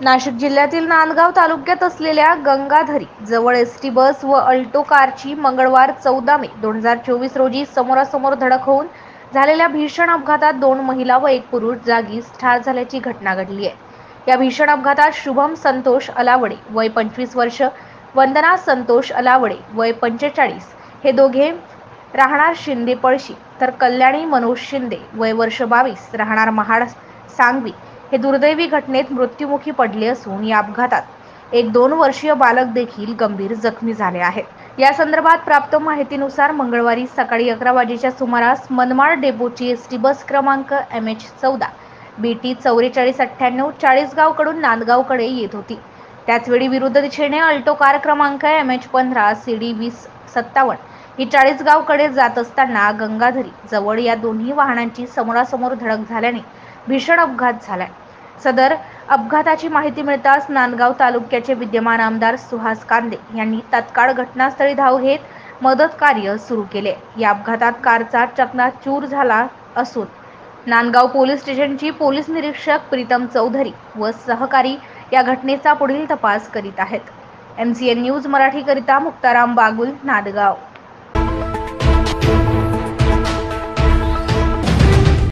नाशिक जिल्ह्यातील नांदगाव तालुक्यात असलेल्या गंगाधरी जवळ एसटी बस व अल्टो कारची मंगळवार 14 मे 2024 रोजी समोरासमोर धडक होऊन झालेल्या भीषण अपघातात 2 महिला व 1 पुरुष जागीच ठार झाल्याची घटना घडली आहे। या भीषण अपघातात शुभम संतोष अलावडे वय 25 वर्ष, वंदना संतोष अलावडे वय 45 हे दोघे राहणार शिंदे पळशी, तर कल्याणी मनोज शिंदे वय वर्ष 22 राहणार महाड सांगवी हे दुर्दैवी घटनेत मृत्युमुखी पडले असून या अपघातात एक 2 वर्षीय बालक देखील गंभीर जखमी झाले आहे। या संदर्भात प्राप्त माहितीनुसार मंगळवारी सकाळी 11 वाजेच्या सुमारास मनमाड डेपोची एसटी बस क्रमांक MH14 BT 4498 चाळीसगाव कडून नांदगावकडे येत होती। त्याचवेळी विरुद्ध दिशेने अल्टो कार क्रमांक MH15 CD 2057 ही चाळीसगावकडे जात असताना गंगाधरी जवळ या दोन्ही वाहनांची समोरासमोर धडक झाल्याने भीषण अपघात झाला। सदर अपघाताची माहिती मिळताच नांदगाव तालुक्याचे विद्यमान आमदार सुहास कांदे यांनी तात्काळ घटनास्थळी धाव घेत मदत कार्य सुरू केले। या अपघातात कारचा चकनाचूर झाला असून नांदगाव पोलीस स्टेशनची पोलीस निरीक्षक प्रीतम चौधरी व सहकारी या घटनेचा पुढील तपास करीत आहेत। MCN न्यूज मराठी करिता मुक्ताराम बागुल, नांदगाव।